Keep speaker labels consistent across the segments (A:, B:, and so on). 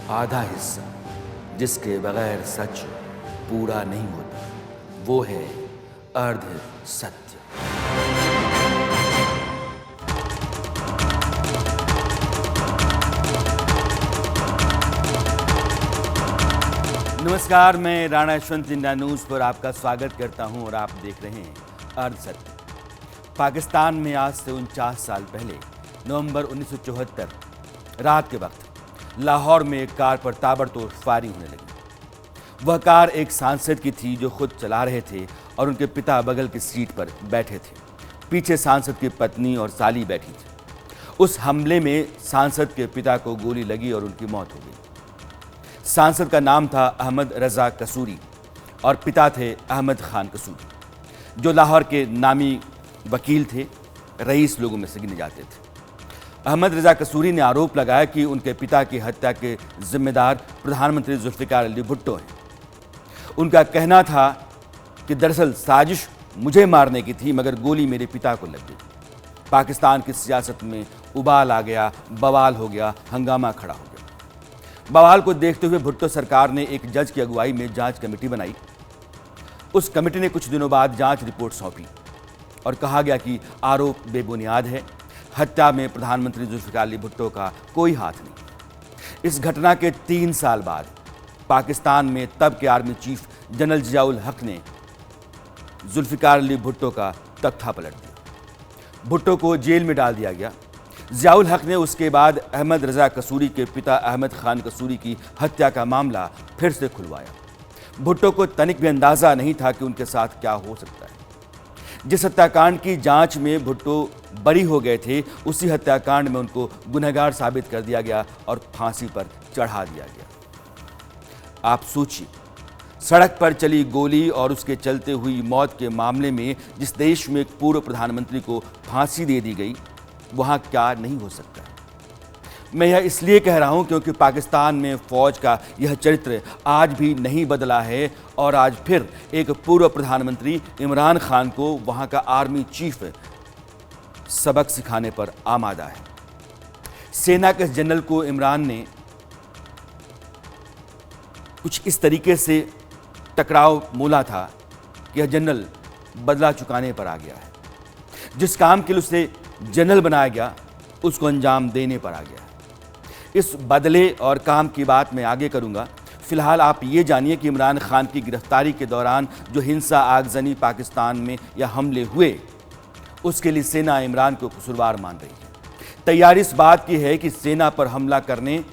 A: आधा हिस्सा जिसके बगैर सच पूरा नहीं होता, वो है अर्ध सत्य। नमस्कार, मैं राणा यशवंत इंडिया न्यूज़ पर आपका स्वागत करता हूं और आप देख रहे हैं अर्ध सत्य। पाकिस्तान में आज से 49 साल पहले नवंबर 1974 रात के वक्त लाहौर में एक कार पर ताबड़तोड़ फायरिंग होने लगी। वह कार एक सांसद की थी जो खुद चला रहे थे और उनके पिता बगल की सीट पर बैठे थे। पीछे सांसद की पत्नी और साली बैठी थी। उस हमले में सांसद के पिता को गोली लगी और उनकी मौत हो गई। सांसद का नाम था अहमद रजा कसूरी और पिता थे अहमद खान कसूरी, जो लाहौर के नामी वकील थे, रईस लोगों में से गिने जाते थे। अहमद रजा कसूरी ने आरोप लगाया कि उनके पिता की हत्या के जिम्मेदार प्रधानमंत्री जुल्फिकार अली भुट्टो हैं। उनका कहना था कि दरअसल साजिश मुझे मारने की थी, मगर गोली मेरे पिता को लग गई। पाकिस्तान की सियासत में उबाल आ गया, बवाल हो गया, हंगामा खड़ा हो गया। बवाल को देखते हुए भुट्टो सरकार ने एक जज की अगुवाई में जांच कमेटी बनाई। उस कमेटी ने कुछ दिनों बाद जांच रिपोर्ट सौंपी और कहा गया कि आरोप बेबुनियाद है, हत्या में प्रधानमंत्री जुल्फिकार अली भुट्टो का कोई हाथ नहीं। इस घटना के 3 साल बाद पाकिस्तान में तब के आर्मी चीफ जनरल जियाउल हक ने जुल्फिकार अली भुट्टो का तख्ता पलट दिया। भुट्टो को जेल में डाल दिया गया। जियाउल हक ने उसके बाद अहमद रजा कसूरी के पिता अहमद खान कसूरी की हत्या का मामला फिर से खुलवाया। भुट्टो को तनिक भी अंदाजा नहीं था कि उनके साथ क्या हो सकता है। जिस हत्याकांड की जांच में भुट्टो बरी हो गए थे, उसी हत्याकांड में उनको गुनहगार साबित कर दिया गया और फांसी पर चढ़ा दिया गया। आप सोचिए, सड़क पर चली गोली और उसके चलते हुई मौत के मामले में जिस देश में एक पूर्व प्रधानमंत्री को फांसी दे दी गई, वहाँ क्या नहीं हो सकता। मैं यह इसलिए कह रहा हूं क्योंकि पाकिस्तान में फौज का यह चरित्र आज भी नहीं बदला है और आज फिर एक पूर्व प्रधानमंत्री इमरान खान को वहां का आर्मी चीफ सबक सिखाने पर आमादा है। सेना के जनरल को इमरान ने कुछ इस तरीके से टकराव मोला था कि यह जनरल बदला चुकाने पर आ गया है। जिस काम के लिए उसे जनरल बनाया गया, उसको अंजाम देने पर आ गया है। इस बदले और काम की बात मैं आगे करूंगा। फिलहाल आप ये जानिए कि इमरान खान की गिरफ्तारी के दौरान जो हिंसा आगजनी पाकिस्तान में या हमले हुए, उसके लिए सेना इमरान को कसूरवार मान रही है। तैयारी इस बात की है कि सेना पर हमला करने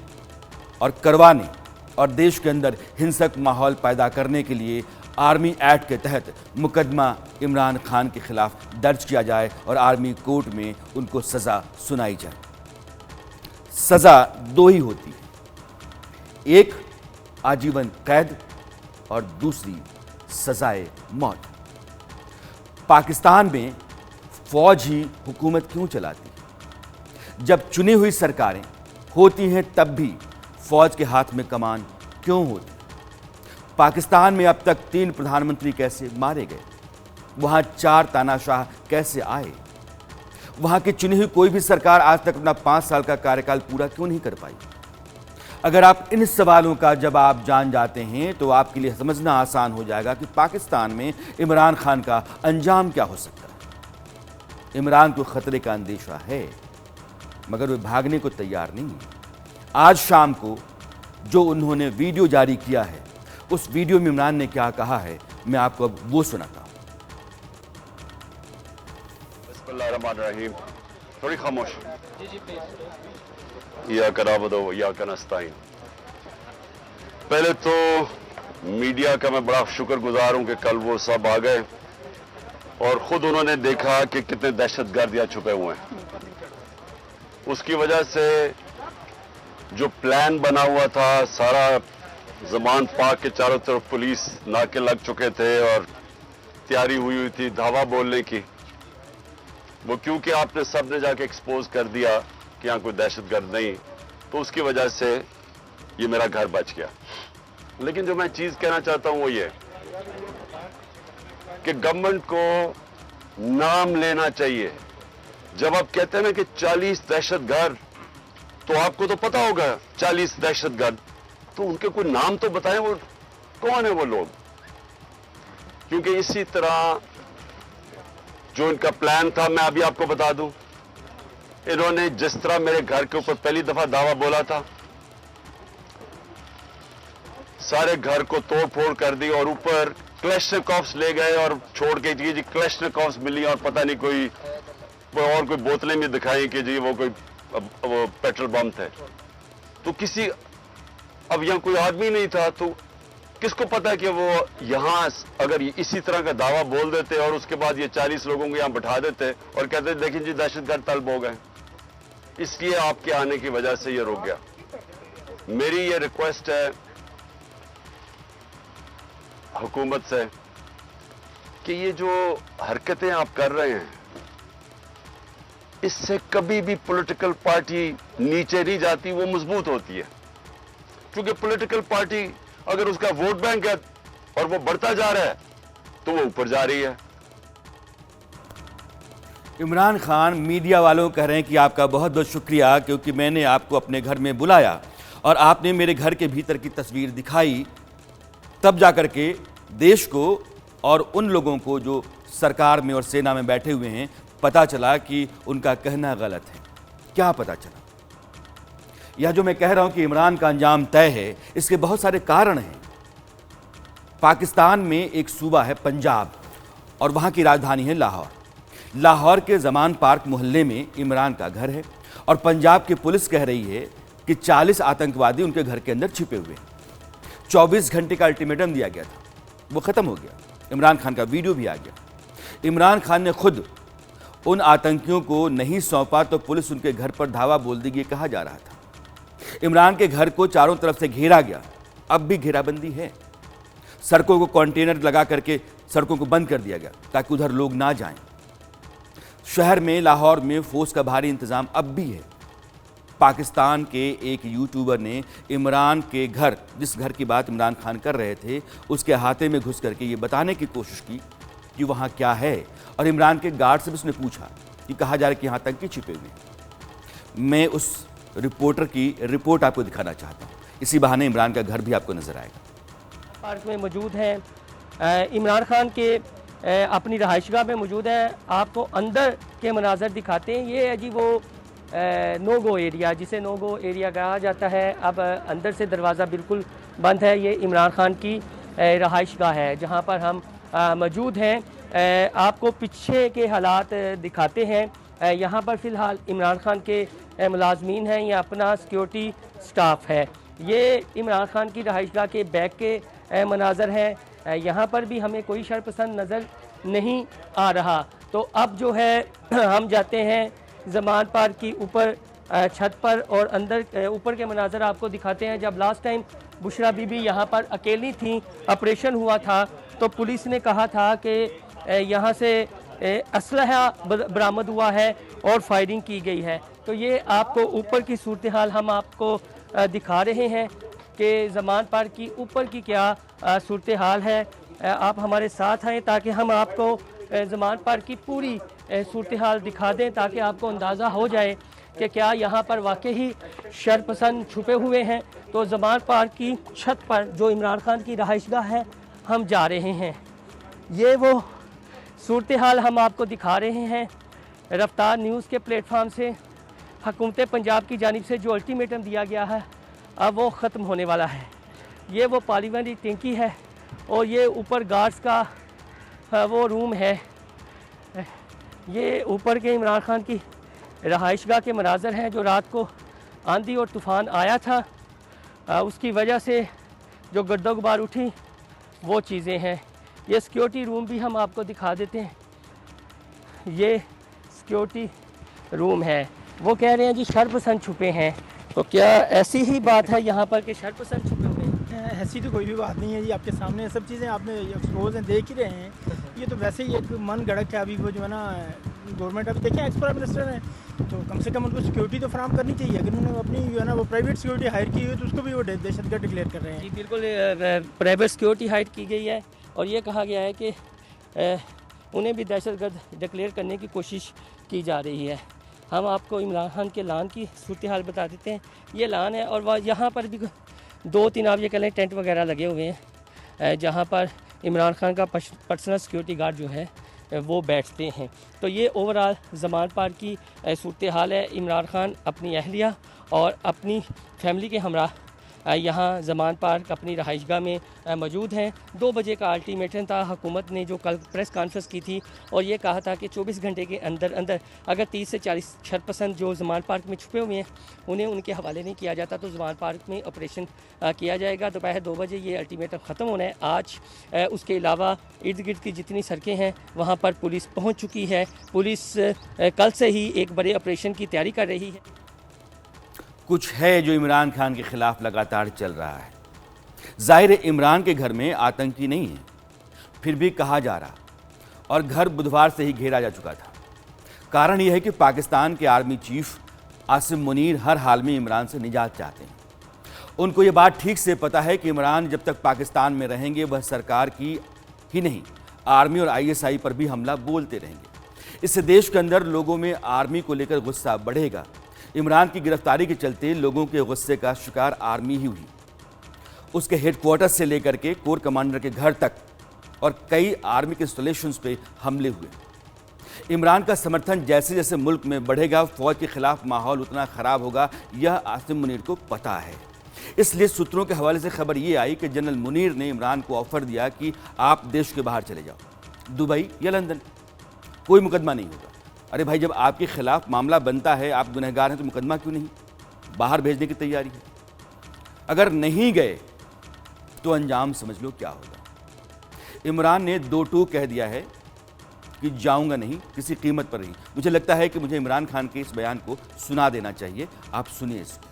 A: और करवाने और देश के अंदर हिंसक माहौल पैदा करने के लिए आर्मी एक्ट के तहत मुकदमा इमरान खान के खिलाफ दर्ज किया जाए और आर्मी कोर्ट में उनको सज़ा सुनाई जाए। सज़ा 2 ही होती है, एक आजीवन कैद और दूसरी सजाए मौत। पाकिस्तान में फौज ही हुकूमत क्यों चलाती है? जब चुनी हुई सरकारें होती हैं तब भी फौज के हाथ में कमान क्यों होती? पाकिस्तान में अब तक 3 प्रधानमंत्री कैसे मारे गए? वहां 4 तानाशाह कैसे आए? वहां की चुनी हुई कोई भी सरकार आज तक अपना 5 साल का कार्यकाल पूरा क्यों नहीं कर पाई? अगर आप इन सवालों का जवाब जान जाते हैं तो आपके लिए समझना आसान हो जाएगा कि पाकिस्तान में इमरान खान का अंजाम क्या हो सकता है। इमरान को खतरे का अंदेशा है, मगर वे भागने को तैयार नहीं है। आज शाम को जो उन्होंने वीडियो जारी किया है, उस वीडियो में इमरान ने क्या कहा है, मैं आपको अब वो सुनाता हूं।
B: बिस्मिल्लाहिर्रहमानिर्रहीम। थोड़ी खामोश। या कराबदो या कनस्ताइन। पहले तो मीडिया का मैं बड़ा शुक्रगुजार हूं कि कल वो सब आ गए और खुद उन्होंने देखा कि कितने दहशतगर्द यहाँ छुपे हुए हैं। उसकी वजह से जो प्लान बना हुआ था, सारा ज़मान पाक के चारों तरफ पुलिस नाके लग चुके थे और तैयारी हुई थी धावा बोलने की। वो क्योंकि आपने सब ने जाके एक्सपोज कर दिया कि यहाँ कोई दहशतगर्द नहीं, तो उसकी वजह से ये मेरा घर बच गया। लेकिन जो मैं चीज़ कहना चाहता हूँ वो ये कि गवर्नमेंट को नाम लेना चाहिए। जब आप कहते हैं ना कि 40 दहशतगर्द, तो आपको तो पता होगा 40 दहशतगर्द, तो उनके कोई नाम तो बताएं, वो कौन है वो लोग। क्योंकि इसी तरह जो इनका प्लान था, मैं अभी आपको बता दूं, इन्होंने जिस तरह मेरे घर के ऊपर पहली दफा दावा बोला था, सारे घर को तोड़ फोड़ कर दी और ऊपर क्लैशनिकोव्स ले गए और छोड़ के जी क्लैशनिकोव्स मिली और पता नहीं कोई और कोई बोतलें भी दिखाई कि जी वो कोई वो पेट्रोल बम थे। तो किसी, अब यहां कोई आदमी नहीं था, तो किसको पता कि वो यहां अगर इसी तरह का दावा बोल देते और उसके बाद ये 40 लोगों को यहां बिठा देते और कहते देखिए जी दहशतगर्द तलब हो गए। इसलिए आपके आने की वजह से ये रुक गया। मेरी ये रिक्वेस्ट है हुकूमत से कि ये जो हरकतें आप कर रहे हैं, इससे कभी भी पॉलिटिकल पार्टी नीचे नहीं जाती, वो मजबूत होती है। क्योंकि पॉलिटिकल पार्टी अगर उसका वोट बैंक है और वो बढ़ता जा रहा है तो वो ऊपर जा रही है।
A: इमरान खान मीडिया वालों कह रहे हैं कि आपका बहुत बहुत शुक्रिया, क्योंकि मैंने आपको अपने घर में बुलाया और आपने मेरे घर के भीतर की तस्वीर दिखाई, तब जाकर के देश को और उन लोगों को जो सरकार में और सेना में बैठे हुए हैं पता चला कि उनका कहना गलत है। क्या पता चला? यह जो मैं कह रहा हूं कि इमरान का अंजाम तय है, इसके बहुत सारे कारण हैं। पाकिस्तान में एक सूबा है पंजाब और वहां की राजधानी है लाहौर। लाहौर के जमान पार्क मोहल्ले में इमरान का घर है और पंजाब की पुलिस कह रही है कि 40 आतंकवादी उनके घर के अंदर छिपे हुए हैं। 24 घंटे का अल्टीमेटम दिया गया था, वो खत्म हो गया। इमरान खान का वीडियो भी आ गया। इमरान खान ने खुद उन आतंकियों को नहीं सौंपा तो पुलिस उनके घर पर धावा बोल देगी, ये कहा जा रहा था। इमरान के घर को चारों तरफ से घेरा गया, अब भी घेराबंदी है। सड़कों को कंटेनर लगा करके सड़कों को बंद कर दिया गया ताकि उधर लोग ना जाएं। शहर में, लाहौर में फोर्स का भारी इंतजाम अब भी है। पाकिस्तान के एक यूट्यूबर ने इमरान के घर, जिस घर की बात इमरान खान कर रहे थे, उसके अहाते में घुस करके ये बताने की कोशिश की कि वहाँ क्या है, और इमरान के गार्ड से भी उसने पूछा कि कहा जा रहा है कि यहाँ आतंकी छिपे हुए हैं। मैं उस रिपोर्टर की रिपोर्ट आपको दिखाना चाहता हूँ, इसी बहाने इमरान का घर भी आपको नजर आएगा।
C: पार्क में मौजूद हैं, इमरान खान के अपनी रहायशगाह में मौजूद हैं। आपको अंदर के मनाजर दिखाते हैं। ये है जी वो नो गो एरिया, जिसे नो गो एरिया कहा जाता है। अब अंदर से दरवाज़ा बिल्कुल बंद है। ये इमरान खान की रहायशगाह है जहाँ पर हम मौजूद हैं। आपको पीछे के हालात दिखाते हैं। यहाँ पर फ़िलहाल इमरान खान के मुलाजमीन हैं, या अपना सिक्योरिटी स्टाफ है। ये इमरान खान की रहायशगाह के बैक के मनाजर हैं। यहाँ पर भी हमें कोई शरपसंद नज़र नहीं आ रहा। तो अब जो है हम जाते हैं जमान पार्क की ऊपर छत पर, और अंदर ऊपर के मनाजर आपको दिखाते हैं। जब लास्ट टाइम बुशरा बीबी यहाँ पर अकेली थी, ऑपरेशन हुआ था, तो पुलिस ने कहा था कि यहाँ से असलहा बरामद हुआ है और फायरिंग की गई है। तो ये आपको ऊपर की सूरत हाल हम आपको दिखा रहे हैं कि जमान पार्क की ऊपर की क्या सूरत हाल है। आप हमारे साथ आएँ ताकि हम आपको जमान पार्क की पूरी सूरत हाल दिखा दें, ताकि आपको अंदाज़ा हो जाए कि क्या यहाँ पर वाकई ही शरपसंद छुपे हुए हैं। तो जमान पार्क की छत पर जो इमरान खान की रहायशगाह है, हम जा रहे हैं। ये वो सूरत हाल हम आपको दिखा रहे हैं। रफ्तार न्यूज़ के प्लेटफार्म से हुकूमत पंजाब की जानिब से जो अल्टीमेटम दिया गया है, अब वो ख़त्म होने वाला है। ये वो पार्लियामेंट्री टैंकी है और ये ऊपर गार्ड्स का वो रूम है। ये ऊपर के इमरान खान की रहायशगाह के मनाजर हैं, जो रात को आंधी और तूफ़ान आया था, उसकी वजह से जो गर्दो गुबार उठी वो चीज़ें हैं। ये सिक्योरिटी रूम भी हम आपको दिखा देते हैं। ये सिक्योरिटी रूम है। वो कह रहे हैं जी शरपसंद छुपे हैं, तो क्या ऐसी ही बात है यहाँ पर कि शरपसंद छुपे हुए हैं?
D: ऐसी तो कोई भी बात नहीं है जी। आपके सामने सब चीज़ें आपने एक्सपोज हैं, देख ही रहे हैं। ये तो वैसे ही एक मन गड़क है। अभी वो जो है ना गवर्नमेंट, अभी देखें एक्स प्राइम मिनिस्टर हैं, तो कम से कम उनको सिक्योरिटी तो फराम करनी चाहिए। अगर उन्होंने अपनी जो है ना वो प्राइवेट सिक्योरिटी हायर की हुई, तो उसको भी वो दहशतगर्द डिक्लेयर कर रहे हैं।
C: जी बिल्कुल, प्राइवेट सिक्योरिटी हायर की गई है और ये कहा गया है कि उन्हें भी दहशतगर्द डिक्लेयर करने की कोशिश की जा रही है। हम आपको इमरान खान के लान की सूरत हाल बता देते हैं। ये लान है और वह यहाँ पर भी 2-3 आप ये कह लें टेंट वगैरह लगे हुए हैं जहाँ पर इमरान खान का पर्सनल सिक्योरिटी गार्ड जो है वो बैठते हैं। तो ये ओवरऑल ज़मान पार्क की सूरत हाल है। इमरान खान अपनी अहलिया और अपनी फैमिली के हमरा यहाँ ज़मान पार्क अपनी रहाइशगाह में मौजूद हैं। 2 बजे का अल्टीमेटम था। हुकूमत ने जो कल प्रेस कॉन्फ्रेंस की थी और ये कहा था कि 24 घंटे के अंदर अंदर अगर 30 से 40 शरपसंद जो ज़मान पार्क में छुपे हुए हैं उन्हें उनके हवाले नहीं किया जाता तो ज़मान पार्क में ऑपरेशन किया जाएगा। दोपहर 2 बजे ये अल्टीमेटम ख़त्म होना है आज। उसके अलावा इर्द गिर्द की जितनी सड़कें हैं वहाँ पर पुलिस पहुँच चुकी है। पुलिस कल से ही एक बड़े ऑपरेशन की तैयारी कर रही है।
A: कुछ है जो इमरान खान के खिलाफ लगातार चल रहा है। जाहिर है इमरान के घर में आतंकी नहीं है, फिर भी कहा जा रहा और घर बुधवार से ही घेरा जा चुका था। कारण यह है कि पाकिस्तान के आर्मी चीफ आसिम मुनीर हर हाल में इमरान से निजात चाहते हैं। उनको ये बात ठीक से पता है कि इमरान जब तक पाकिस्तान में रहेंगे वह सरकार की ही नहीं आर्मी और ISI पर भी हमला बोलते रहेंगे। इससे देश के अंदर लोगों में आर्मी को लेकर गुस्सा बढ़ेगा। इमरान की गिरफ्तारी के चलते लोगों के गुस्से का शिकार आर्मी ही हुई। उसके हेडक्वार्टर से लेकर के कोर कमांडर के घर तक और कई आर्मी के इंस्टॉलेशंस पे हमले हुए। इमरान का समर्थन जैसे जैसे मुल्क में बढ़ेगा फौज के खिलाफ माहौल उतना खराब होगा, यह आसिम मुनीर को पता है। इसलिए सूत्रों के हवाले से खबर ये आई कि जनरल मुनीर ने इमरान को ऑफर दिया कि आप देश के बाहर चले जाओ, दुबई या लंदन, कोई मुकदमा नहीं होगा। अरे भाई, जब आपके खिलाफ मामला बनता है, आप गुनहगार हैं, तो मुकदमा क्यों नहीं? बाहर भेजने की तैयारी है। अगर नहीं गए तो अंजाम समझ लो क्या होगा। इमरान ने 2 टूक कह दिया है कि जाऊंगा नहीं, किसी कीमत पर नहीं। मुझे लगता है कि मुझे इमरान खान के इस बयान को सुना देना चाहिए। आप सुनिए इसको।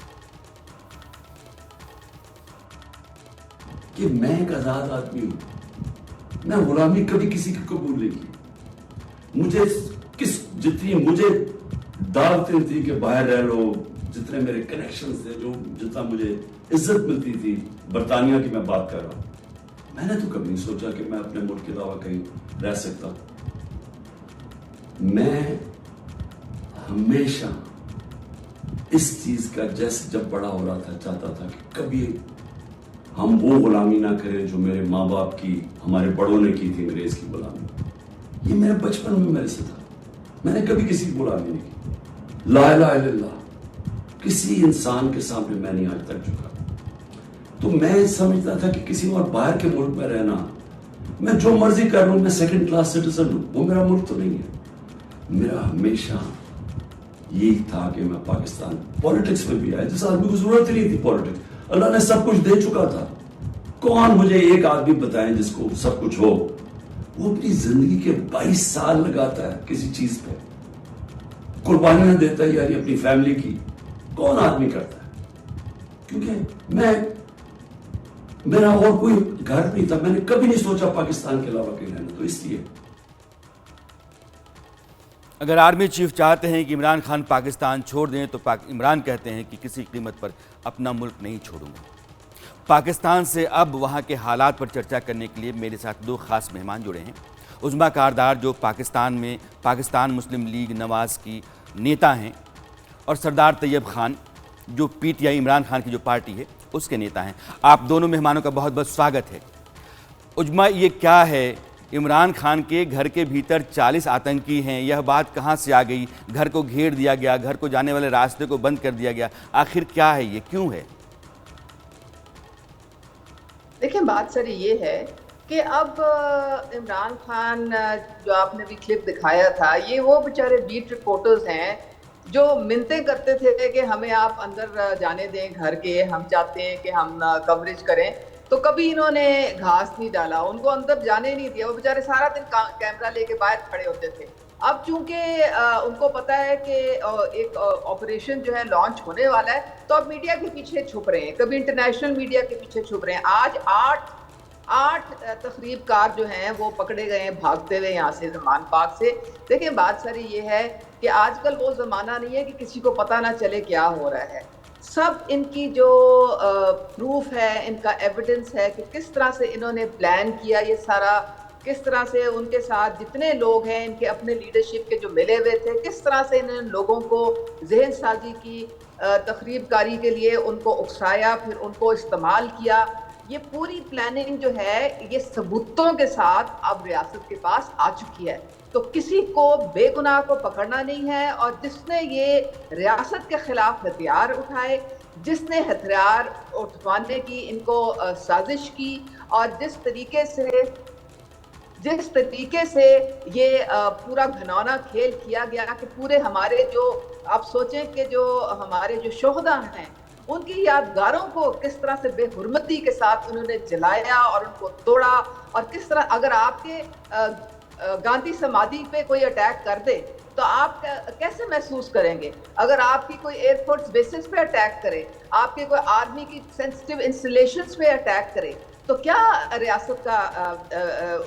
E: कि मैं एक आजाद आदमी हूं, मैं गुलामी कभी किसी की कबूल नहीं की। मुझे जितनी मुझे दावतें थी कि बाहर रह लो, जितने मेरे कनेक्शंस थे, जो जितना मुझे इज्जत मिलती थी, बरतानिया की मैं बात कर रहा हूं, मैंने तो कभी नहीं सोचा कि मैं अपने मुल्क के अलावा कहीं रह सकता हूं। मैं हमेशा इस चीज का जैसे जब बड़ा हो रहा था चाहता था कि कभी हम वो गुलामी ना करें जो मेरे माँ बाप की, हमारे बड़ों ने की थी, अंग्रेज की गुलामी। ये मेरे बचपन में मेरे से था। मैंने कभी किसी की गुलामी नहीं की। ला इलाहा इल्लल्लाह, किसी इंसान के सामने मैं नहीं आज तक झुका। तो मैं समझता था कि किसी और बाहर के मुल्क में रहना, मैं जो मर्जी कर रहा हूं, मैं सेकंड क्लास सिटीजन हूं, वो मेरा मुल्क तो नहीं है। मेरा हमेशा यही था कि मैं पाकिस्तान पॉलिटिक्स में भी आया, जिस आदमी को जरूरत ही नहीं थी पॉलिटिक्स, अल्लाह ने सब कुछ दे चुका था। कौन मुझे एक आदमी बताएं जिसको सब कुछ हो? वो अपनी जिंदगी के 22 साल लगाता है किसी चीज पे, कुर्बानियां देता है यानी अपनी फैमिली की। कौन आदमी करता है? क्योंकि मेरा और कोई घर नहीं था, मैंने कभी नहीं सोचा पाकिस्तान के अलावा कहीं रहना। तो इसलिए
A: अगर आर्मी चीफ चाहते हैं कि इमरान खान पाकिस्तान छोड़ दें तो इमरान कहते हैं कि किसी कीमत पर अपना मुल्क नहीं छोड़ूंगा। पाकिस्तान से अब वहाँ के हालात पर चर्चा करने के लिए मेरे साथ 2 खास मेहमान जुड़े हैं। उज़्मा कारदार जो पाकिस्तान मुस्लिम लीग नवाज़ की नेता हैं, और सरदार तैयब खान जो PTI इमरान खान की जो पार्टी है उसके नेता हैं। आप दोनों मेहमानों का बहुत बहुत स्वागत है। उज़्मा, ये क्या है, इमरान खान के घर के भीतर 40 आतंकी हैं, यह बात कहाँ से आ गई? घर को घेर दिया गया, घर को जाने वाले रास्ते को बंद कर दिया गया, आखिर क्या है, ये क्यों है?
F: देखिए, बात सर ये है कि अब इमरान खान जो आपने भी क्लिप दिखाया था, ये वो बेचारे बीट रिपोर्टर्स हैं जो मिन्नतें करते थे कि हमें आप अंदर जाने दें घर के, हम चाहते हैं कि हम कवरेज करें। तो कभी इन्होंने घास नहीं डाला, उनको अंदर जाने नहीं दिया। वो बेचारे सारा दिन कैमरा लेके बाहर खड़े होते थे। अब चूंकि उनको पता है कि एक ऑपरेशन जो है लॉन्च होने वाला है, तो अब मीडिया के पीछे छुप रहे हैं, कभी इंटरनेशनल मीडिया के पीछे छुप रहे हैं। आज आठ तखरीबकार जो हैं वो पकड़े गए हैं भागते हुए यहाँ से, ज़मान पार्क से। देखिए, बात सारी ये है कि आजकल वो ज़माना नहीं है कि किसी को पता ना चले क्या हो रहा है। सब इनकी जो प्रूफ है, इनका एविडेंस है कि किस तरह से इन्होंने प्लान किया ये सारा, किस तरह से उनके साथ जितने लोग हैं इनके अपने लीडरशिप के जो मिले हुए थे, किस तरह से इन्होंने लोगों को जहन साजी की, तखरीबकारी के लिए उनको उकसाया, फिर उनको इस्तेमाल किया। ये पूरी प्लानिंग जो है ये सबूतों के साथ अब रियासत के पास आ चुकी है। तो किसी को बेगुनाह को पकड़ना नहीं है, और जिसने ये रियासत के खिलाफ हथियार उठाए, जिसने हथियार उठवाने की इनको साजिश की, और जिस तरीके से ये पूरा घिनौना खेल किया गया कि पूरे हमारे जो, आप सोचें कि जो हमारे जो शोहदा हैं उनकी यादगारों को किस तरह से बेहुरमती के साथ उन्होंने जलाया और उनको तोड़ा, और किस तरह अगर आपके गांधी समाधि पे कोई अटैक कर दे तो आप कैसे महसूस करेंगे? अगर आपकी कोई एयरफोर्स बेसिस पे अटैक करे, आपके कोई आर्मी की सेंसिटिव इंस्टॉलेशंस पे अटैक करे, तो क्या रियासत का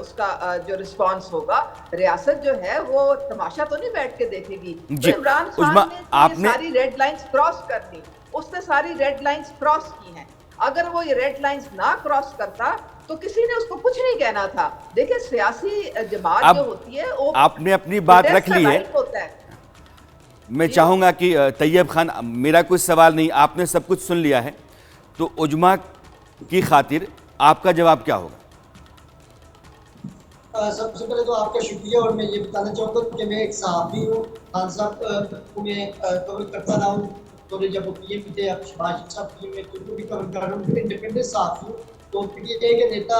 F: उसका जो रिस्पांस होगा? रियासत जो है वो तमाशा तो नहीं बैठ के देखेगी। तो इमरान खान ने सारी रेड लाइंस क्रॉस कर दी, उसने सारी रेड लाइंस क्रॉस की हैं। अगर वो ये रेड लाइंस ना क्रॉस करता तो किसी ने उसको कुछ नहीं कहना था। देखिए, सियासी जमात जो होती है वो
A: आपने अपनी बात रख ली है। मैं चाहूंगा कि तैयब खान, मेरा कुछ सवाल नहीं, आपने सब कुछ सुन लिया है, तो उजमा की खातिर आपका जवाब क्या होगा?
G: सबसे पहले तो आपका शुक्रिया, और मैं ये बताना चाहूँगा कि मैं एक सहाफ़ी हूँ। खान साहब को मैं कवर करता रहा हूँ, तो जब वो पीएम थे, अब शहबाज साहब पीएम में, तो उनको भी कवर कर रहा हूँ। इंडिपेंडेंट सहाफ़ी हूँ, तो पीटीआई के नेता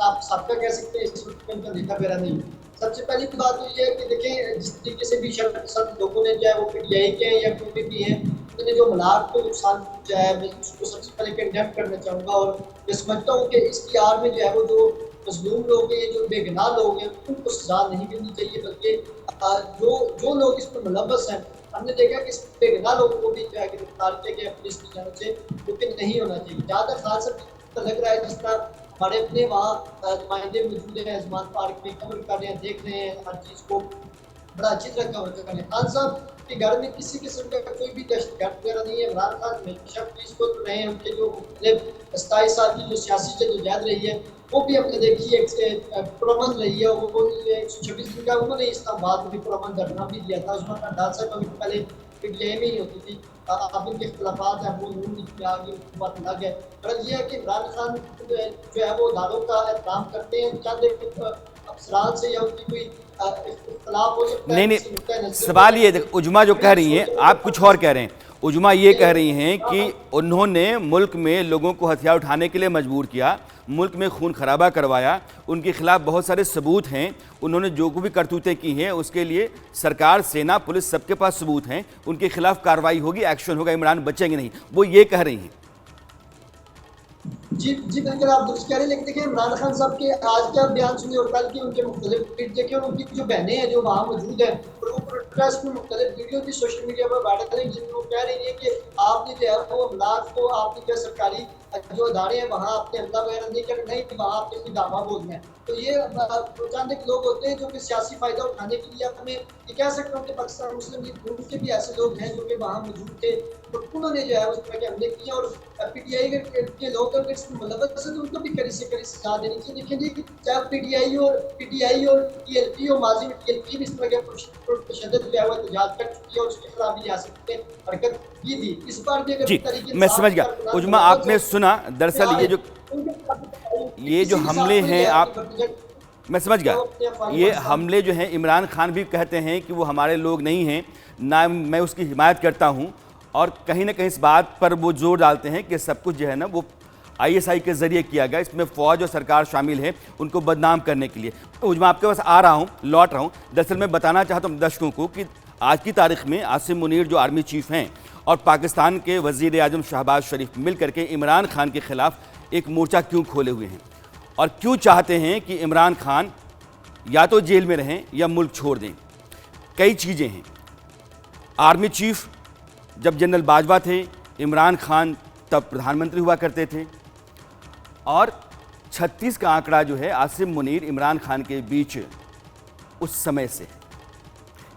G: आप सबका कह सकते हैं, इस वक्त उनका नेता मेरा नहीं। सबसे पहली बात तो ये है कि देखें, जिस तरीके से भी सब लोगों ने, चाहे वो पीटीआई के हैं या कोई भी हैं, उन्होंने जो मलाक को नुकसान पहुँचाया है, मैं उसको सबसे पहले कंडेम करना चाहूँगा। और मैं समझता हूँ कि इसकी आड़ में जो है वो जो मजलूम लोग हैं, जो बेगुनाह लोग हैं, उनको सजा नहीं मिलनी चाहिए, बल्कि जो लोग इस पर मुलव्वस हैं, हमने देखा कि बेगुनाह लोगों को भी गिरफ्तार किया गया पुलिस की जानब से, लेकिन नहीं होना चाहिए। जहाँ तक खान साहब तो लग रहा है जिस तरह हमारे अपने वहाँ नुमाइंदे मौजूद हैं, अजमान पार्क में कवर कर रहे हैं, देख रहे हैं हर चीज़ को, बड़ा अच्छी तरह कवर कर रहे हैं। खान साहब के घर में किसी किस्म का कोई भी दहशतगर्द वगैरह नहीं है। इमरान खान हमेशा पुलिस को रहे हैं, उनके जो मुख्तलिफ 27 साल की जो सियासी जदोजहद रही है वो भी अपने देखी एक पुरअमन रही है। वो 126 दिन का उन्होंने इस्लामाबाद में भी पुरअमन धरना भी दिया था। उसमें डाल साहब अभी पहले पीटीआई में ही होती थी, अब इनके इख्तलाफात हैं, वो नून की आगे बात अलग है। पर यह है कि इमरान खान जो है वो इदारों का एहतराम करते हैं, चंद अफसरान से या उनकी कोई इख्तलाफ हो सकता है।
A: नहीं, सवाल ये, उजमा जो कह रही हैं, आप कुछ और कह रहे हैं। उजमा ये कह रही हैं कि उन्होंने मुल्क में लोगों को हथियार उठाने के लिए मजबूर किया, मुल्क में खून खराबा करवाया, उनके खिलाफ बहुत सारे सबूत हैं, उन्होंने जो भी करतूतें की हैं उसके लिए सरकार, सेना, पुलिस सबके पास सबूत हैं, उनके खिलाफ कार्रवाई होगी, एक्शन होगा, इमरान बचेंगे नहीं, वो ये कह रही हैं।
G: जी बिल्कुल, आप दुरुस्त कह रहे हैं, लेकिन देखिए इमरान खान साहब के आज का बयान सुनिए और कल की उनके मुख्तलिफ ट्वीट देखिए, और उनकी जो बहनें हैं जो वहाँ मौजूद हैं, और वो प्रोटेस्ट में मुख्तलिफ वीडियो भी सोशल मीडिया पर वायरल हैं, जिनमें वो कह रही है कि आपने जो है वो अमलाक को, आपने जो सरकारी जो इदारे हैं वहाँ आपने हमला वगैरह नहीं करना, नहीं वहाँ आपने कोई दावा बोलना है। तो ये चंद लोग होते हैं जो कि सियासी फायदा उठाने के लिए, अपने ये कह सकता हूँ कि पाकिस्तान मुस्लिम लीग ग्रुप के भी ऐसे लोग हैं जो कि वहाँ मौजूद थे, तो उन्होंने जो है उस तरह के हमले किए। और पीटीआई के लोग अगर इसमें मुलव्वस हैं तो उनको भी कड़ी से कड़ी सजा देनी चाहिए। देखिए जी, चाहे पीटीआई और टीएलपी हो, माजी में टीएलपी भी इस तरह के तशद्दुद जो है वो एहतजाज कर चुकी है और उसके खिलाफ भी रियासत ने हरकत की थी। इस बार भी अगर तरीके
A: मैं समझ गया उजमा, आपने सुना, दरअसल ये जो हमले हैं, आप, मैं समझ गया, ये हमले जो हैं इमरान खान भी कहते हैं कि वो हमारे लोग नहीं हैं, ना मैं उसकी हिमायत करता हूँ, और कहीं ना कहीं इस बात पर वो जोर डालते हैं कि सब कुछ जो है ना वो आईएसआई के ज़रिए किया गया, इसमें फ़ौज और सरकार शामिल है उनको बदनाम करने के लिए। उजमा, आपके पास आ रहा हूँ, लौट रहा हूँ। दरअसल मैं बताना चाहता हूँ दर्शकों को कि आज की तारीख में आसिम मुनीर जो आर्मी चीफ हैं और पाकिस्तान के वज़ीर आज़म शहबाज शरीफ मिल करके इमरान खान के ख़िलाफ़ एक मोर्चा क्यों खोले हुए हैं और क्यों चाहते हैं कि इमरान खान या तो जेल में रहें या मुल्क छोड़ दें। कई चीज़ें हैं। आर्मी चीफ जब जनरल बाजवा थे, इमरान खान तब प्रधानमंत्री हुआ करते थे, और 36 का आंकड़ा जो है आसिम मुनीर इमरान खान के बीच उस समय से।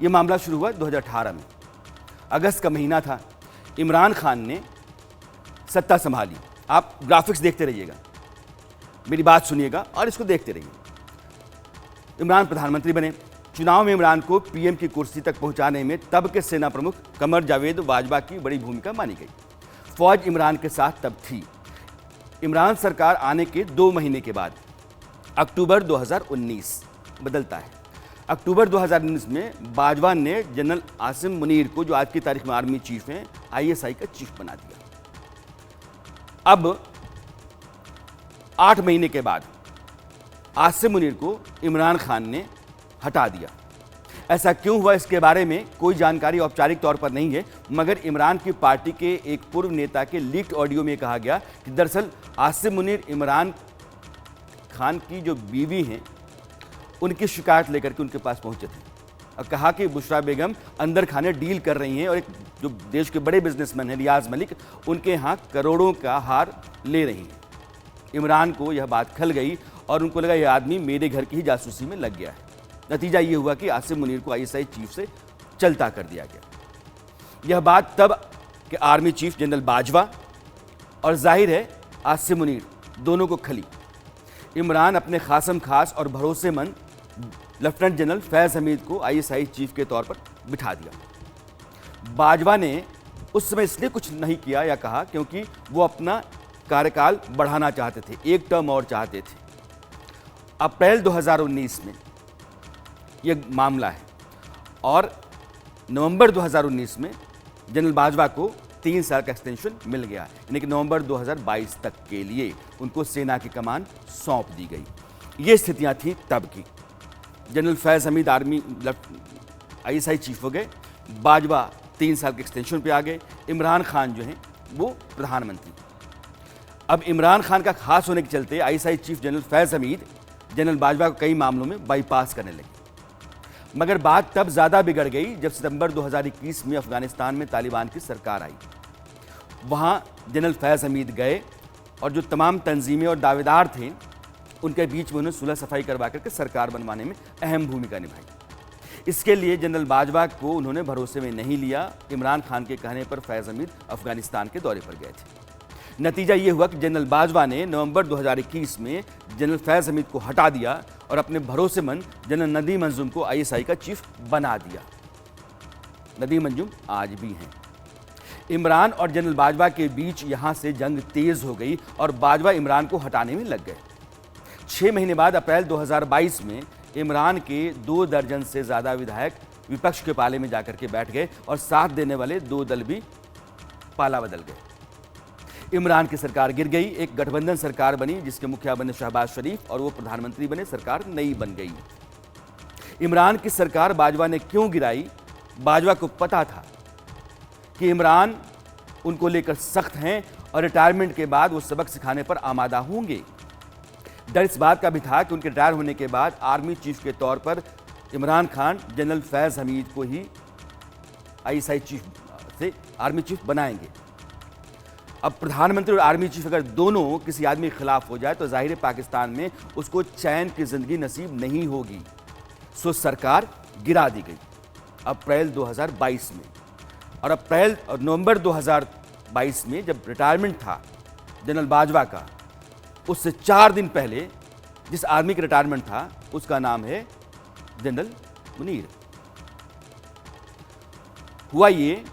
A: ये मामला शुरू हुआ 2018 में, अगस्त का महीना था, इमरान खान ने सत्ता संभाली। आप ग्राफिक्स देखते रहिएगा, मेरी बात सुनिएगा और इसको देखते रहिए। इमरान प्रधानमंत्री बने, चुनाव में इमरान को पीएम की कुर्सी तक पहुंचाने में तब के सेना प्रमुख कमर जावेद बाजवा की बड़ी भूमिका मानी गई। फौज इमरान के साथ तब थी। इमरान सरकार आने के 2 महीने के बाद अक्टूबर 2019 बदलता है। अक्टूबर 2019 में बाजवा ने जनरल आसिम मुनीर को, जो आज की तारीख में आर्मी चीफ हैं, आईएसआई का चीफ बना दिया। अब 8 महीने के बाद आसिम मुनीर को इमरान खान ने हटा दिया। ऐसा क्यों हुआ, इसके बारे में कोई जानकारी औपचारिक तौर पर नहीं है, मगर इमरान की पार्टी के एक पूर्व नेता के लीक्ड ऑडियो में कहा गया कि दरअसल आसिम मुनीर इमरान खान की जो बीवी हैं उनकी शिकायत लेकर के उनके पास पहुंचे थे और कहा कि बुशरा बेगम अंदर खाने डील कर रही हैं और एक जो देश के बड़े बिजनेसमैन हैं रियाज मलिक, उनके यहाँ करोड़ों का हार ले रही हैं। इमरान को यह बात खल गई और उनको लगा यह आदमी मेरे घर की ही जासूसी में लग गया है। नतीजा ये हुआ कि आसिम मुनीर को आईएसआई चीफ से चलता कर दिया गया। यह बात तब कि आर्मी चीफ जनरल बाजवा और जाहिर है आसिम मुनीर दोनों को खली। इमरान अपने खासम खास और भरोसेमंद लेफ्टिनेंट जनरल फैज़ हमीद को आईएसआई चीफ के तौर पर बिठा दिया। बाजवा ने उस समय इसलिए कुछ नहीं किया या कहा क्योंकि वो अपना कार्यकाल बढ़ाना चाहते थे, एक टर्म और चाहते थे। अप्रैल 2019 में यह मामला है और नवंबर 2019 में जनरल बाजवा को 3 साल का एक्सटेंशन मिल गया, यानी कि नवंबर 2022 तक के लिए उनको सेना की कमान सौंप दी गई। ये स्थितियां थी तब की। जनरल फैज़ हमीद आर्मी आईएसआई चीफ हो गए, बाजवा 3 साल के एक्सटेंशन पे आ गए, इमरान खान जो हैं वो प्रधानमंत्री। अब इमरान खान का खास होने के चलते आईएसआई चीफ जनरल फैज़ हमीद जनरल बाजवा को कई मामलों में बाईपास करने लगे। मगर बात तब ज़्यादा बिगड़ गई जब सितंबर 2021 में अफगानिस्तान में तालिबान की सरकार आई। वहाँ जनरल फैज़ हमीद गए और जो तमाम तंजीमें और दावेदार थे उनके बीच में उन्होंने सुलह सफाई करवा करके सरकार बनवाने में अहम भूमिका निभाई। इसके लिए जनरल बाजवा को उन्होंने भरोसे में नहीं लिया। इमरान खान के कहने पर फैज़ हमीद अफगानिस्तान के दौरे पर गए थे। नतीजा ये हुआ कि जनरल बाजवा ने नवंबर 2021 में जनरल फैज़ हमीद को हटा दिया और अपने भरोसेमंद जनरल नदीम अंजुम को आईएसआई का चीफ बना दिया। नदीम अंजुम आज भी हैं। इमरान और जनरल बाजवा के बीच यहां से जंग तेज हो गई और बाजवा इमरान को हटाने में लग गए। 6 महीने बाद अप्रैल 2022 में इमरान के 2 दर्जन से ज़्यादा विधायक विपक्ष के पाले में जाकर के बैठ गए और साथ देने वाले 2 दल भी पाला बदल गए। इमरान की सरकार गिर गई, एक गठबंधन सरकार बनी जिसके मुखिया बने शहबाज शरीफ और वो प्रधानमंत्री बने, सरकार नई बन गई। इमरान की सरकार बाजवा ने क्यों गिराई? बाजवा को पता था कि इमरान उनको लेकर सख्त हैं और रिटायरमेंट के बाद वो सबक सिखाने पर आमादा होंगे। डर इस बात का भी था कि उनके रिटायर होने के बाद आर्मी चीफ के तौर पर इमरान खान जनरल फैज़ हमीद को ही आईएसआई चीफ से आर्मी चीफ बनाएंगे। अब प्रधानमंत्री और आर्मी चीफ अगर दोनों किसी आदमी के खिलाफ हो जाए तो जाहिर है पाकिस्तान में उसको चैन की जिंदगी नसीब नहीं होगी। सो सरकार गिरा दी गई अप्रैल 2022 में। और नवंबर 2022 में जब रिटायरमेंट था जनरल बाजवा का, उससे 4 दिन पहले जिस आर्मी का रिटायरमेंट था उसका नाम है जनरल मुनीर। हुआ ये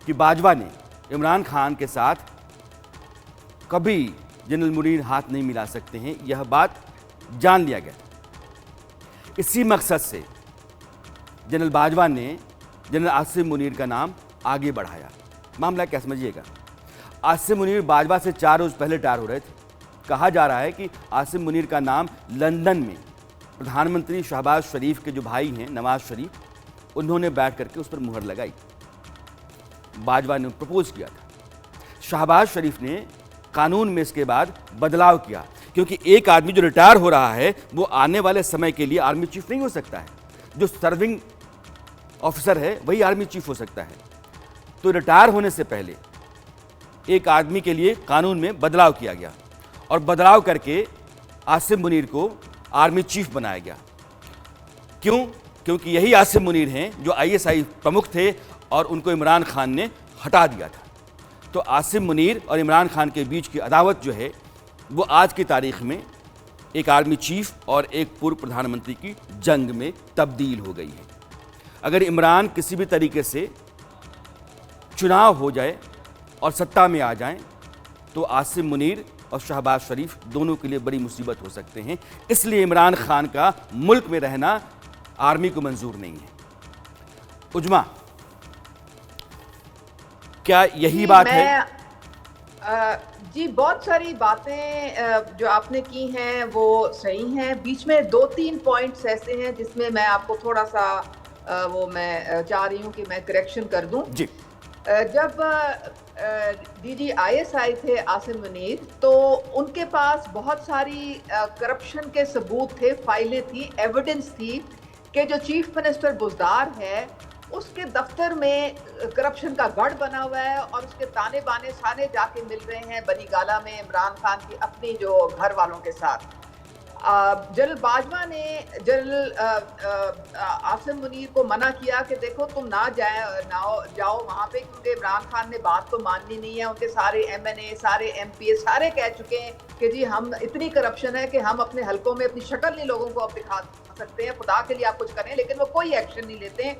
A: कि बाजवा ने इमरान खान के साथ कभी जनरल मुनीर हाथ नहीं मिला सकते हैं, यह बात जान लिया गया। इसी मकसद से जनरल बाजवा ने जनरल आसिम मुनीर का नाम आगे बढ़ाया। मामला क्या समझिएगा, आसिम मुनीर बाजवा से 4 रोज पहले रिटायर हो रहे थे। कहा जा रहा है कि आसिम मुनीर का नाम लंदन में प्रधानमंत्री शहबाज शरीफ के जो भाई हैं नवाज शरीफ, उन्होंने बैठ करके उस पर मुहर लगाई। बाजवा ने प्रपोज किया था। शहबाज शरीफ ने कानून में इसके बाद बदलाव किया, क्योंकि एक आदमी जो रिटायर हो रहा है वो आने वाले समय के लिए आर्मी चीफ नहीं हो सकता है। जो सर्विंग ऑफिसर है वही आर्मी चीफ हो सकता है। तो रिटायर होने से पहले एक आदमी के लिए कानून में बदलाव किया गया और बदलाव करके आसिम मुनीर को आर्मी चीफ बनाया गया। क्यों? क्योंकि यही आसिम मुनीर हैं जो आईएसआई प्रमुख थे और उनको इमरान खान ने हटा दिया था। तो आसिम मुनीर और इमरान खान के बीच की अदावत जो है वो आज की तारीख में एक आर्मी चीफ और एक पूर्व प्रधानमंत्री की जंग में तब्दील हो गई है। अगर इमरान किसी भी तरीके से चुनाव हो जाए और सत्ता में आ जाएं तो आसिम मुनीर और शहबाज शरीफ दोनों के लिए बड़ी मुसीबत हो सकते हैं। इसलिए इमरान खान का मुल्क में रहना आर्मी को मंजूर नहीं है। उजमा, क्या यही बात है?
F: जी, बहुत सारी बातें जो आपने की हैं वो सही हैं। बीच में 2-3 पॉइंट्स ऐसे हैं जिसमें मैं आपको थोड़ा सा मैं चाह रही हूँ कि मैं करेक्शन कर दूं।
A: जी।
F: जब डीजी आईएसआई थे आसिम मुनीर, तो उनके पास बहुत सारी करप्शन के सबूत थे, फाइलें थी, एविडेंस थी कि जो चीफ मिनिस्टर बुज़दार है उसके दफ्तर में करप्शन का गढ़ बना हुआ है और उसके ताने बाने साने जाके मिल रहे हैं बनी गाला में इमरान खान की अपनी जो घर वालों के साथ। जनरल बाजवा ने जनरल आसिम मुनीर को मना किया कि देखो तुम ना जाओ वहाँ पे, क्योंकि इमरान खान ने बात तो माननी नहीं है। उनके सारे एमएनए, सारे एमपीए सारे कह चुके हैं कि जी हम इतनी करप्शन है कि हम अपने हलकों में अपनी शक्ल नहीं लोगों को अब दिखा सकते हैं, खुदा के लिए आप कुछ करें। लेकिन वो कोई एक्शन नहीं लेते हैं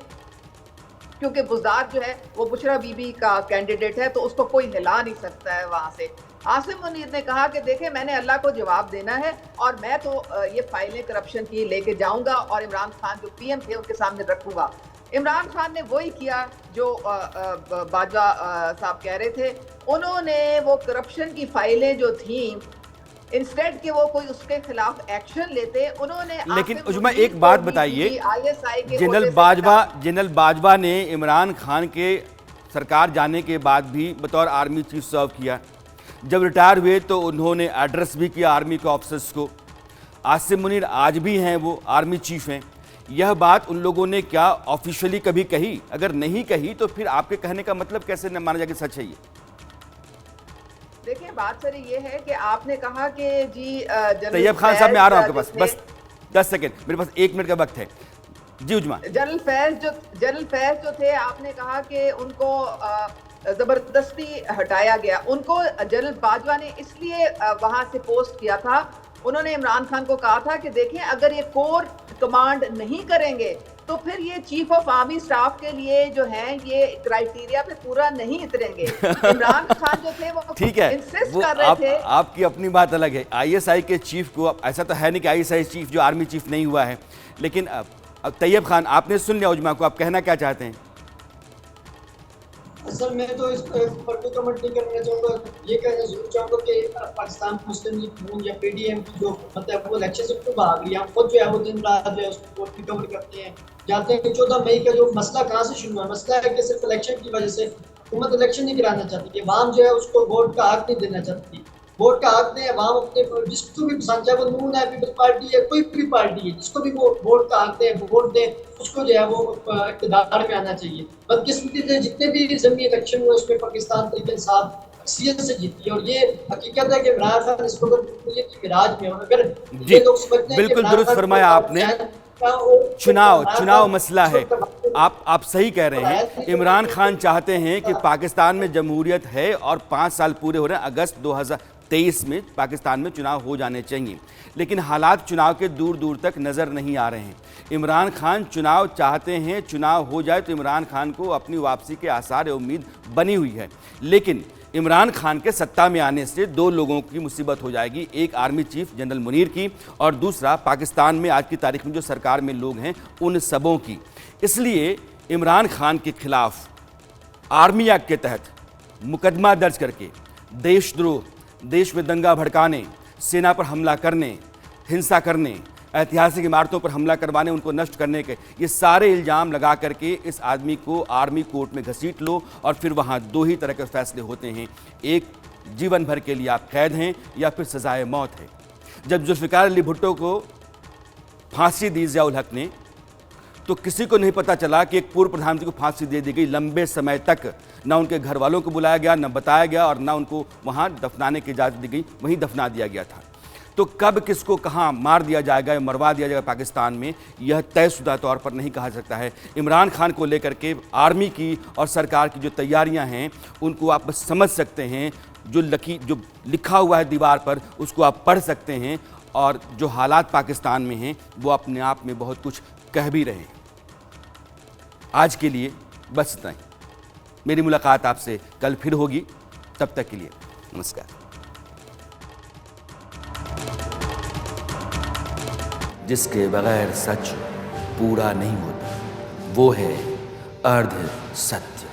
F: क्योंकि बुज़दार जो है वो बुशरा बीबी का कैंडिडेट है, तो उसको कोई हिला नहीं सकता है वहाँ से। आसिम मुनीर ने कहा कि देखें मैंने अल्लाह को जवाब देना है और मैं तो ये फाइलें करप्शन की लेके जाऊंगा और इमरान खान जो पीएम थे उनके सामने रखूंगा। इमरान खान ने वही किया जो बाजवा साहब कह रहे थे। उन्होंने वो करप्शन की फाइलें जो थी, इंस्टेड के वो कोई उसके खिलाफ एक्शन लेते, उन्होंने।
A: लेकिन उजमा एक बात बताइए, जनरल बाजवा ने इमरान खान के सरकार जाने के बाद भी बतौर आर्मी चीफ सर्व किया। जब रिटायर हुए तो उन्होंने एड्रेस भी किया आर्मी के ऑफिसर्स को। आसिम मुनीर आज भी हैं, वो आर्मी चीफ हैं। यह बात उन लोगों ने क्या ऑफिशियली कभी कही? अगर नहीं कही तो फिर आपके कहने का मतलब कैसे न माना जाए कि सच है ये?
F: देखिए, बात सारी ये है कि आपने कहा कि जी
A: तैयब खान साहब, मैं आ रहा हूं आपके पास, बस 10 सेकंड, मेरे पास 1 मिनट का वक्त है। जी उजमा।
F: जनरल फैज जो थे, आपने कहा कि उनको जबरदस्ती हटाया गया। उनको जनरल बाजवा ने इसलिए वहां से पोस्ट किया था, उन्होंने इमरान खान को कहा था कि देखें अगर ये कोर कमांड नहीं करेंगे तो फिर ये चीफ ऑफ आर्मी स्टाफ के लिए जो है ये क्राइटेरिया पे पूरा नहीं उतरेंगे। इमरान खान जो थे वो
A: ठीक है,
F: इंसिस्ट
A: वो
F: कर रहे थे।
A: आपकी अपनी बात अलग है। आईएसआई के चीफ को, ऐसा तो है नहीं कि आईएसआई चीफ जो आर्मी चीफ नहीं हुआ है, लेकिन अब तैयब खान आपने सुन लिया उजमा को, आप कहना क्या चाहते हैं?
G: सर मैं तो इस पर कोई कमेंट नहीं करना चाहूँगा। ये कहना जरूर चाहूँगा कि पाकिस्तान मुस्लिम लीग नून या पीडीएम की जो मतलब वो इलेक्शन से क्यों भाग रही है, हम खुद जो है वो दिन रात जो है उसको रिकवर करते हैं, जानते हैं कि 14 मई का जो मसला कहाँ से शुरू हुआ। मसला है कि सिर्फ इलेक्शन की वजह से हुकूमत इलेक्शन नहीं कराना चाहती, अवाम जो है उसको वोट का हक नहीं देना चाहती। वोट का हक दें, अवाम अपने जिसको भी पसंद, चाहे वो नून है, पीपल्स पार्टी है, कोई भी पार्टी है, जिसको भी वो वोट का हक दें, वोट दें, उसको जो है वो इक़्तिदार में आना चाहिए। बदकिस्मती से जितने भी ज़मीनी इलेक्शन हुए उसमें पाकिस्तान तरीके इंसाफ अक्सियत से जीती है और ये हकीकत है कि इमरान खान इस वक्त मिराज में, और अगर ये लोग समझते हैं
A: बिल्कुल दुरुस्त फरमाया आपने। चुनाव मसला है, आप सही कह रहे हैं। इमरान खान चाहते हैं कि पाकिस्तान में जमहूरियत है और 5 साल पूरे हो रहे हैं, अगस्त 2023 में पाकिस्तान में चुनाव हो जाने चाहिए, लेकिन हालात चुनाव के दूर दूर तक नज़र नहीं आ रहे हैं। इमरान खान चुनाव चाहते हैं, चुनाव हो जाए तो इमरान खान को अपनी वापसी के आसार उम्मीद बनी हुई है, लेकिन इमरान खान के सत्ता में आने से 2 लोगों की मुसीबत हो जाएगी, एक आर्मी चीफ जनरल मुनीर की और दूसरा पाकिस्तान में आज की तारीख में जो सरकार में लोग हैं उन सबों की। इसलिए इमरान खान के खिलाफ आर्मी एक्ट के तहत मुकदमा दर्ज करके देशद्रोह, देश में दंगा भड़काने, सेना पर हमला करने, हिंसा करने, ऐतिहासिक इमारतों पर हमला करवाने, उनको नष्ट करने के, ये सारे इल्ज़ाम लगा करके इस आदमी को आर्मी कोर्ट में घसीट लो और फिर वहाँ 2 ही तरह के फैसले होते हैं, एक जीवन भर के लिए आप कैद हैं या फिर सजाए मौत है। जब जुल्फ़िकार अली भुट्टो को फांसी दी ज़ियाउल हक ने, तो किसी को नहीं पता चला कि एक पूर्व प्रधानमंत्री को फांसी दे दी गई। लंबे समय तक ना उनके घर वालों को बुलाया गया, ना बताया गया और ना उनको वहाँ दफनाने की इजाज़त दी गई, वहीं दफना दिया गया था। तो कब किसको कहाँ मार दिया जाएगा या मरवा दिया जाएगा पाकिस्तान में, यह तयशुदा तौर पर नहीं कहा सकता है। इमरान खान को लेकर के आर्मी की और सरकार की जो तैयारियां हैं उनको आप समझ सकते हैं, जो लिखा हुआ है दीवार पर उसको आप पढ़ सकते हैं, और जो हालात पाकिस्तान में हैं वो अपने आप में बहुत कुछ कह भी रहे हैं। आज के लिए बस इतना ही। मेरी मुलाकात आपसे कल फिर होगी, तब तक के लिए नमस्कार। जिसके बगैर सच पूरा नहीं होता वो है अर्ध सत्य।